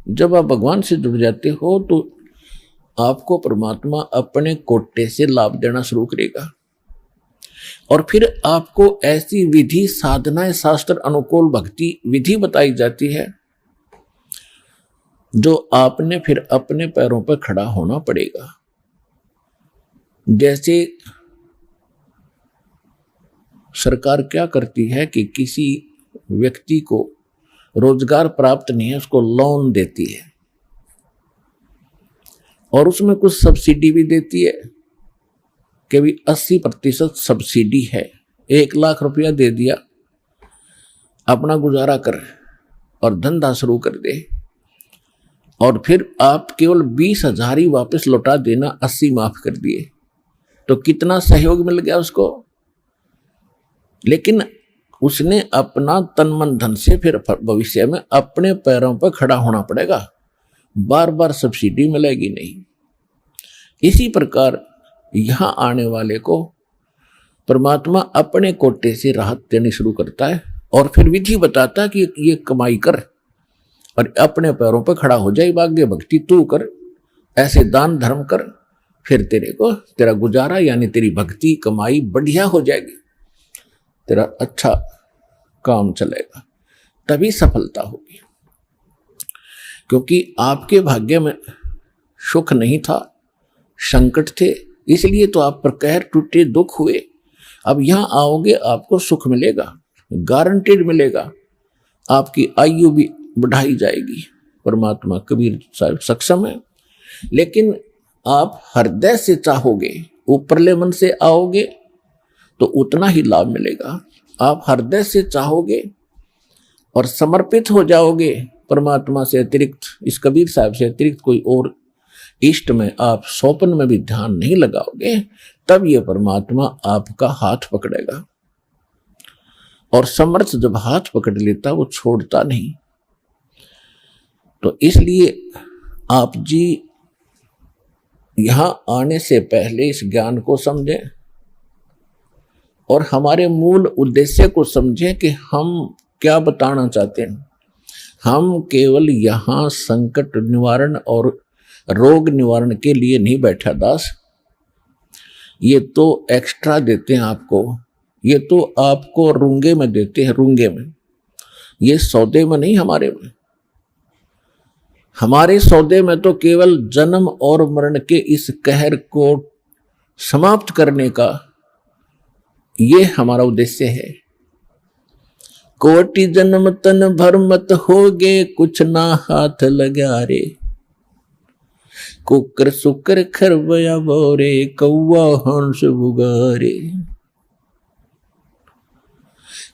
जब आप भगवान से जुड़ जाते हो तो आपको परमात्मा अपने कोटे से लाभ देना शुरू करेगा और फिर आपको ऐसी विधि साधनाएं शास्त्र अनुकूल भक्ति विधि बताई जाती है जो आपने फिर अपने पैरों पर खड़ा होना पड़ेगा। जैसे सरकार क्या करती है कि किसी व्यक्ति को रोजगार प्राप्त नहीं है, उसको लोन देती है और उसमें कुछ सब्सिडी भी देती है कि भी 80% सब्सिडी है, 1 लाख रुपया दे दिया, अपना गुजारा कर और धंधा शुरू कर दे और फिर आप केवल 20,000 ही वापस लौटा देना, 80 माफ कर दिए, तो कितना सहयोग मिल गया उसको। लेकिन उसने अपना तन मन धन से फिर भविष्य में अपने पैरों पर खड़ा होना पड़ेगा, बार बार सब्सिडी मिलेगी नहीं। इसी प्रकार यहां आने वाले को परमात्मा अपने कोटे से राहत देनी शुरू करता है और फिर विधि बताता है कि ये कमाई कर और अपने पैरों पर खड़ा हो जाए, भाग्य भक्ति तू कर, ऐसे दान धर्म कर, फिर तेरे को तेरा गुजारा यानी तेरी भक्ति कमाई बढ़िया हो जाएगी, तेरा अच्छा काम चलेगा, तभी सफलता होगी। क्योंकि आपके भाग्य में सुख नहीं था, संकट थे, इसलिए तो आप पर कहर टूटे, दुख हुए। अब यहां आओगे आपको सुख मिलेगा, गारंटेड मिलेगा, आपकी आयु भी बढ़ाई जाएगी। परमात्मा कबीर साहब सक्षम है। लेकिन आप हृदय से चाहोगे, ऊपरले मन से आओगे तो उतना ही लाभ मिलेगा। आप हृदय से चाहोगे और समर्पित हो जाओगे परमात्मा से अतिरिक्त, इस कबीर साहब से अतिरिक्त कोई और इष्ट में आप स्वप्न में भी ध्यान नहीं लगाओगे, तब ये परमात्मा आपका हाथ पकड़ेगा। और समर्थ जब हाथ पकड़ लेता वो छोड़ता नहीं। तो इसलिए आप जी यहां आने से पहले इस ज्ञान को समझें और हमारे मूल उद्देश्य को समझें कि हम क्या बताना चाहते हैं। हम केवल यहां संकट निवारण और रोग निवारण के लिए नहीं बैठा दास, ये तो एक्स्ट्रा देते हैं आपको, ये तो आपको रूंगे में देते हैं, रूंगे में, ये सौदे में नहीं। हमारे सौदे में तो केवल जन्म और मरण के इस कहर को समाप्त करने का ये हमारा उद्देश्य है। कोटि जन्म तन भर मत होगे, कुछ ना हाथ लगा रे, कुकर सुकर खरबया बोरे, कौवा हंस बुगारे।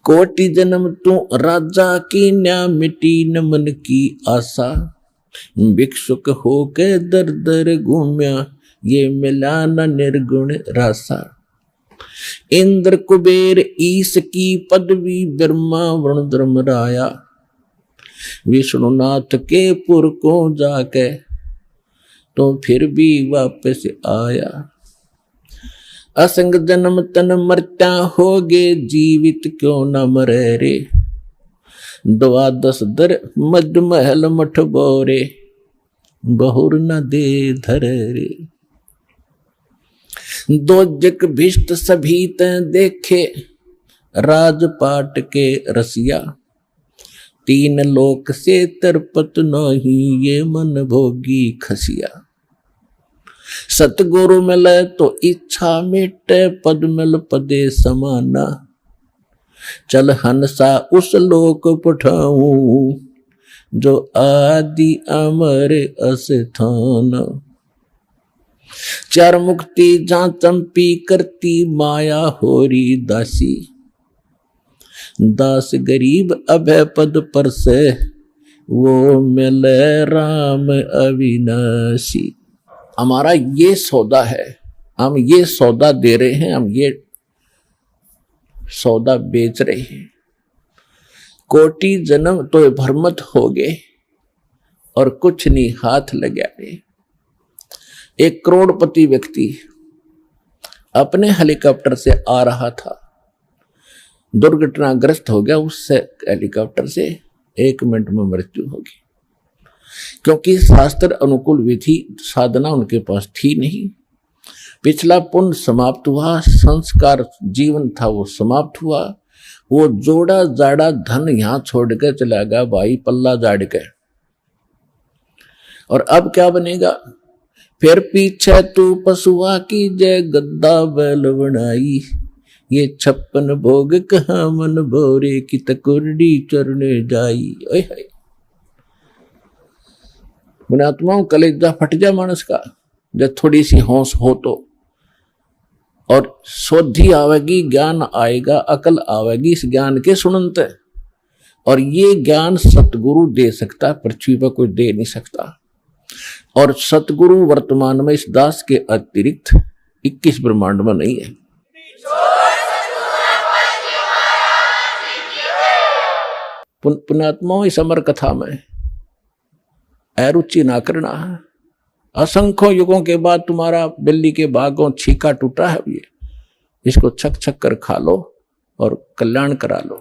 कोटि जन्म तू राजा की न्या, मिटी न मन की आशा, भिक्षुक होके दर दर घूम्या, ये मिला न निर्गुण रासा। इंद्र कुबेर ईश की पदवी, ब्रह्मा वरुण धर्मराया, विष्णुनाथ के पुर को जाके तो फिर भी वापस आया। असंग जन्म तन मरता होगे, जीवित क्यों न मरे रे, 12 दर मद महल मठ बोरे, बहुर न दे धर रे। दो जग भिष्ट सभी ते देखे, राजपाट के रसिया, 3 लोक से तरपत नहीं, ये मन भोगी खसिया। सतगुरु मिले तो इच्छा मिटे, पद मिल पदे समाना, चल हंसा उस लोक पठाऊं, जो आदि अमर अस्थान। 4 मुक्ति जहां चंपी करती, माया होरी दासी, दास गरीब अभय पद पर से, वो मिले राम अविनाशी। हमारा ये सौदा है, हम ये सौदा दे रहे हैं, हम ये सौदा बेच रहे हैं। कोटि जन्म तो भरमत हो गए और कुछ नहीं हाथ लगा रहे। 1 करोड़पति व्यक्ति अपने हेलीकॉप्टर से आ रहा था, दुर्घटनाग्रस्त हो गया, उससे हेलीकॉप्टर से 1 मिनट में मृत्यु होगी। क्योंकि शास्त्र अनुकूल विधि साधना उनके पास थी नहीं। पिछला पुण्य समाप्त हुआ, संस्कार जीवन था वो समाप्त हुआ, वो जोड़ा जाड़ा धन यहां छोड़ के चला गया भाई, पल्ला जाड़ के। और अब क्या बनेगा? फिर पीछे तू पशुआ की जय गद्दा बैल बनाई, ये 56 भोग कहाँ मन भोरे की तकुर्डी चरने जाई। ओए हाय, पुण्यात्माओं कलेजा फट जा मानस का जब थोड़ी सी होश हो तो, और शोधी आवेगी, ज्ञान आएगा, अकल आवेगी इस ज्ञान के सुनते। और ये ज्ञान सतगुरु दे सकता, पृथ्वी पर कोई दे नहीं सकता। और सतगुरु वर्तमान में इस दास के अतिरिक्त 21 ब्रह्मांड में नहीं है। पुण्यात्माओं इस अमर कथा में अरुचि ना करना। असंख्यों युगों के बाद तुम्हारा बिल्ली के बागों छीका टूटा है, ये इसको छक छक कर खा लो और कल्याण करा लो।